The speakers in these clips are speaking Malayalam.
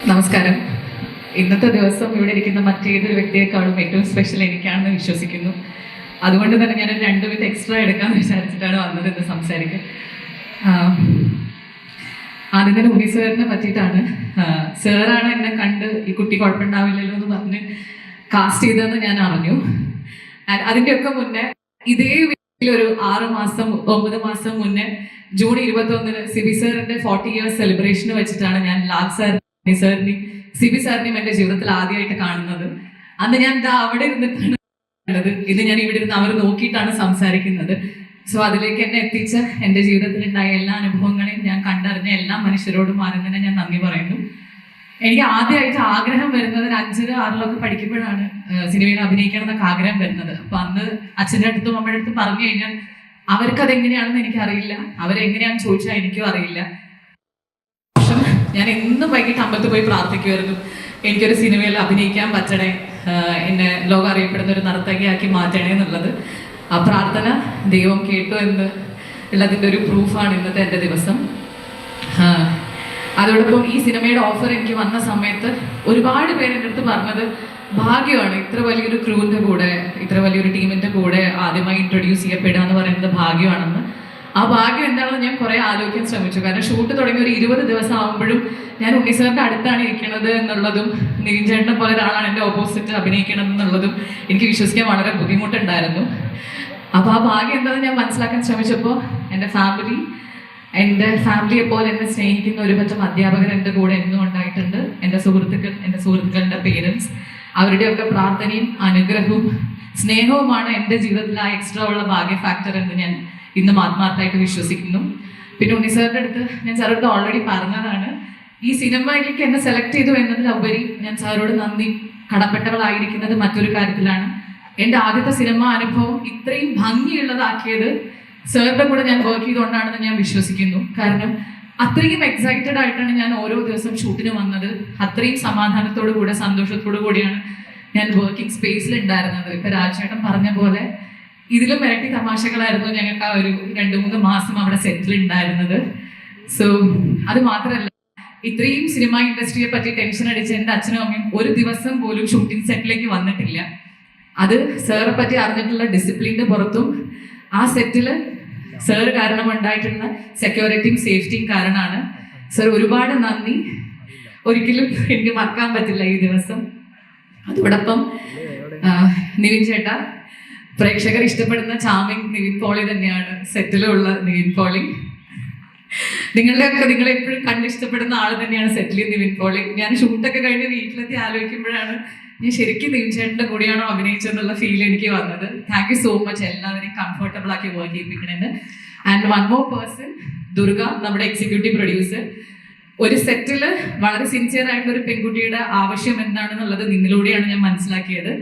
നമസ്കാരം. ഇന്നത്തെ ദിവസം ഇവിടെ ഇരിക്കുന്ന മറ്റേതൊരു വ്യക്തിയെക്കാളും ഏറ്റവും സ്പെഷ്യൽ എനിക്കാണെന്ന് വിശ്വസിക്കുന്നു. അതുകൊണ്ട് തന്നെ ഞാൻ 2 മിനിറ്റ് എക്സ്ട്രാ എടുക്കാമെന്ന് വിചാരിച്ചിട്ടാണ് വന്നത് ഇന്ന് സംസാരിക്കാൻ. ആദ്യം തന്നെ ഉണ്ണി സാറിനെ പറ്റിയിട്ടാണ്. സാറാണ് എന്നെ കണ്ട് ഈ കുട്ടി കുഴപ്പമുണ്ടാവില്ലല്ലോ എന്ന് പറഞ്ഞ് കാസ്റ്റ് ചെയ്തതെന്ന് ഞാൻ അറിഞ്ഞു. അതിൻ്റെയൊക്കെ മുന്നേ ഇതേ വീട്ടിലൊരു 9 മാസം മുന്നേ ജൂൺ 21 സിബി സാറിന്റെ 40 ഇയേഴ്സ് സെലിബ്രേഷന് വെച്ചിട്ടാണ് ഞാൻ ലാൽ സാറിനെയും സിബി സാറിനെയും എന്റെ ജീവിതത്തിൽ ആദ്യമായിട്ട് കാണുന്നത്. അന്ന് ഞാൻ അവിടെ ഇരുന്നിട്ടാണ് കണ്ടത്. ഇന്ന് ഞാൻ ഇവിടെ ഇരുന്ന് അവർ നോക്കിയിട്ടാണ് സംസാരിക്കുന്നത്. സോ അതിലേക്ക് എന്നെ എത്തിച്ച എന്റെ ജീവിതത്തിൽ ഉണ്ടായ എല്ലാ അനുഭവങ്ങളെയും ഞാൻ കണ്ടറിഞ്ഞ എല്ലാ മനുഷ്യരോടും ആദ്യം തന്നെ ഞാൻ നന്ദി പറയുന്നു. എനിക്ക് ആദ്യമായിട്ട് ആഗ്രഹം വരുന്നത് 5, 6 പഠിക്കുമ്പോഴാണ് സിനിമയിൽ അഭിനയിക്കണം എന്നൊക്കെ ആഗ്രഹം വരുന്നത്. അപ്പൊ അന്ന് അച്ഛൻ്റെ അടുത്തും അമ്മയുടെ അടുത്തും പറഞ്ഞു കഴിഞ്ഞാൽ അവർക്ക് അതെങ്ങനെയാണെന്ന് എനിക്കറിയില്ല, അവരെങ്ങനെയാണെന്ന് ചോദിച്ചാൽ എനിക്കും അറിയില്ല. പക്ഷെ ഞാൻ എന്നും വൈകിട്ട് അമ്പലത്തിൽ പോയി പ്രാർത്ഥിക്കുമായിരുന്നു, എനിക്കൊരു സിനിമയിൽ അഭിനയിക്കാൻ പറ്റണേ, എന്നെ ലോകം അറിയപ്പെടുന്ന ഒരു നർത്തകിയാക്കി മാറ്റണേ എന്നുള്ളത്. ആ പ്രാർത്ഥന ദൈവം കേട്ടു എന്ന് ഉള്ളതിൻ്റെ ഒരു പ്രൂഫാണ് ഇന്നത്തെ എൻ്റെ ദിവസം. അതോടൊപ്പം ഈ സിനിമയുടെ ഓഫർ എനിക്ക് വന്ന സമയത്ത് ഒരുപാട് പേര് എൻ്റെ അടുത്ത് പറഞ്ഞത് ഭാഗ്യമാണ്, ഇത്ര വലിയൊരു ക്രൂവിൻ്റെ കൂടെ, ഇത്ര വലിയൊരു ടീമിൻ്റെ കൂടെ ആദ്യമായി ഇൻട്രൊഡ്യൂസ് ചെയ്യപ്പെടുക എന്ന് പറയുന്നത് ഭാഗ്യമാണെന്ന്. ആ ഭാഗ്യം എന്താണെന്ന് ഞാൻ കുറേ ആലോചിക്കാൻ ശ്രമിച്ചു. കാരണം ഷൂട്ട് തുടങ്ങി ഒരു 20 ദിവസം ആകുമ്പോഴും ഞാൻ ഉണ്ണി സാറിൻ്റെ അടുത്താണ് ഇരിക്കുന്നത് എന്നുള്ളതും നിവിൻ ചേട്ടനെ പോലെ ഒരാളാണ് എൻ്റെ ഓപ്പോസിറ്റ് അഭിനയിക്കണം എന്നുള്ളതും എനിക്ക് വിശ്വസിക്കാൻ വളരെ ബുദ്ധിമുട്ടുണ്ടായിരുന്നു. അപ്പോൾ ആ ഭാഗ്യം എന്താണെന്ന് ഞാൻ മനസ്സിലാക്കാൻ ശ്രമിച്ചപ്പോൾ എൻ്റെ ഫാമിലിയെ പോലെ എന്നെ സ്നേഹിക്കുന്ന ഒരുപറ്റം അധ്യാപകർ എൻ്റെ കൂടെ എന്നും ഉണ്ടായിട്ടുണ്ട്. എൻ്റെ സുഹൃത്തുക്കളുടെ പേരൻസ്, അവരുടെയൊക്കെ പ്രാർത്ഥനയും അനുഗ്രഹവും സ്നേഹവുമാണ് എൻ്റെ ജീവിതത്തിൽ ആ എക്സ്ട്രാ ഉള്ള ഭാഗ്യ ഫാക്ടർ എന്ന് ഞാൻ ഇന്നും ആത്മാർത്ഥമായിട്ട് വിശ്വസിക്കുന്നു. പിന്നെ ഉണ്ണി സാറിൻ്റെ അടുത്ത് ഞാൻ സാറോട് ഓൾറെഡി പറഞ്ഞതാണ്, ഈ സിനിമയിലേക്ക് എന്നെ സെലക്ട് ചെയ്തു എന്നതിലുപരി ഞാൻ സാറോട് നന്ദി കടപ്പെട്ടവളായിരിക്കുന്നത് മറ്റൊരു കാര്യത്തിലാണ്. എൻ്റെ ആദ്യത്തെ സിനിമ അനുഭവം ഇത്രയും ഭംഗിയുള്ളതാക്കിയത് സാറിൻ്റെ കൂടെ ഞാൻ വർക്ക് ചെയ്തുകൊണ്ടാണെന്ന് ഞാൻ വിശ്വസിക്കുന്നു. കാരണം അത്രയും എക്സൈറ്റഡ് ആയിട്ടാണ് ഞാൻ ഓരോ ദിവസം ഷൂട്ടിന് വന്നത്. അത്രയും സമാധാനത്തോടു കൂടെ സന്തോഷത്തോടു കൂടിയാണ് ഞാൻ വർക്കിംഗ് സ്പേസിൽ ഉണ്ടായിരുന്നത്. ഇപ്പൊ രാജേട്ടൻ പറഞ്ഞ പോലെ ഇതിലും ഇരട്ടി തമാശകളായിരുന്നു ഞങ്ങൾക്ക് ആ ഒരു 2-3 മാസം അവിടെ സെറ്റിൽ ഉണ്ടായിരുന്നത്. സോ അത് മാത്രമല്ല, ഇത്രയും സിനിമ ഇൻഡസ്ട്രിയെ പറ്റി ടെൻഷൻ അടിച്ച് എൻ്റെ അച്ഛനും അമ്മയും ഒരു ദിവസം പോലും ഷൂട്ടിംഗ് സെറ്റിലേക്ക് വന്നിട്ടില്ല. അത് സാറെ പറ്റി അറിഞ്ഞിട്ടുള്ള ഡിസിപ്ലിൻ്റെ പുറത്തും ആ സെറ്റില് സാർ കാരണം ഉണ്ടായിട്ടുള്ള സെക്യൂരിറ്റിയും സേഫ്റ്റിയും കാരണമാണ്. സാർ ഒരുപാട് നന്ദി, ഒരിക്കലും എനിക്ക് മറക്കാൻ പറ്റില്ല ഈ ദിവസം. അതോടൊപ്പം നിവിൻ ചേട്ടാ, പ്രേക്ഷകർ ഇഷ്ടപ്പെടുന്ന ചാമിങ് നിവിൻ പോളി തന്നെയാണ് സെറ്റിലുള്ള നിവിൻ പോളി. നിങ്ങളെ എപ്പോഴും കണ്ടിഷ്ടപ്പെടുന്ന ആൾ തന്നെയാണ് സെറ്റിൽ നിവിൻ പോളി. ഞാൻ ഷൂട്ടൊക്കെ കഴിഞ്ഞ് വീട്ടിലെത്തി ആലോചിക്കുമ്പോഴാണ് ഞാൻ ശരിക്കും നിവിൻ ചേട്ടൻ്റെ കൂടെയാണോ അഭിനയിച്ചതെന്നുള്ള ഫീൽ എനിക്ക് വന്നത്. താങ്ക് യു സോ മച്ച്, എല്ലാവരെയും കംഫർട്ടബിൾ ആക്കി വർക്ക് ചെയ്യിപ്പിക്കണേന്ന്. And one more person, Durga, നമ്മുടെ എക്സിക്യൂട്ടീവ് പ്രൊഡ്യൂസർ. ഒരു സെറ്റിൽ വളരെ സിൻസിയർ ആയിട്ടുള്ള ഒരു പെൺകുട്ടിയുടെ ആവശ്യം എന്താണെന്നുള്ളത് നിന്നിലൂടെയാണ് ഞാൻ മനസ്സിലാക്കിയത്.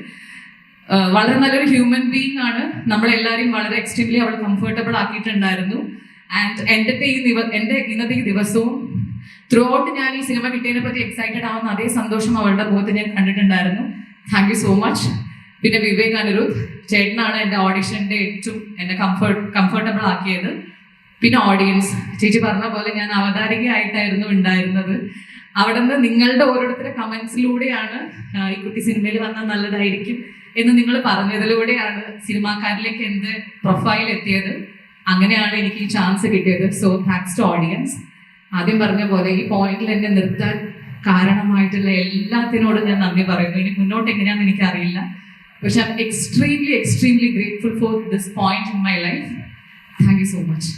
വളരെ നല്ലൊരു ഹ്യൂമൻ ബീങ് ആണ്. നമ്മളെല്ലാവരെയും വളരെ എക്സ്ട്രീംലി അവൾ കംഫർട്ടബിൾ ആക്കിയിട്ടുണ്ടായിരുന്നു. ആൻഡ് എൻ്റെ ഇന്നത്തെ ഈ ദിവസവും ത്രൂ ഔട്ട് ഞാൻ ഈ സിനിമ കിട്ടിയതിനെ പറ്റി എക്സൈറ്റഡ് ആവുന്ന അതേ സന്തോഷം അവളുടെ മുഖത്ത് ഞാൻ കണ്ടിട്ടുണ്ടായിരുന്നു. Thank you so much. പിന്നെ വിവേക് അനിരുദ്ധ് ചേട്ടനാണ് എൻ്റെ ഓഡിഷൻ്റെ ഏറ്റവും എന്നെ കംഫർട്ടബിൾ ആക്കിയത്. പിന്നെ ഓഡിയൻസ്, ചേച്ചി പറഞ്ഞ പോലെ ഞാൻ അവതാരികയായിട്ടായിരുന്നു ഉണ്ടായിരുന്നത്. അവിടെ നിന്ന് നിങ്ങളുടെ ഓരോരുത്തരുടെ കമൻസിലൂടെയാണ് ഈ കുട്ടി സിനിമയിൽ വന്നാൽ നല്ലതായിരിക്കും എന്ന് നിങ്ങൾ പറഞ്ഞതിലൂടെയാണ് സിനിമാക്കാരിലേക്ക് എൻ്റെ പ്രൊഫൈൽ എത്തിയത്. അങ്ങനെയാണ് എനിക്ക് ഈ ചാൻസ് കിട്ടിയത്. So thanks to audience. ആദ്യം പറഞ്ഞ പോലെ ഈ പോയിന്റിൽ എന്നെ നിർത്താൻ കാരണമായിട്ടുള്ള എല്ലാത്തിനോടും ഞാൻ നന്ദി പറയുന്നു. ഇനി മുന്നോട്ട് എങ്ങനെയാണെന്ന് എനിക്കറിയില്ല, പക്ഷെ I am extremely grateful for this point in my life. Thank you so much.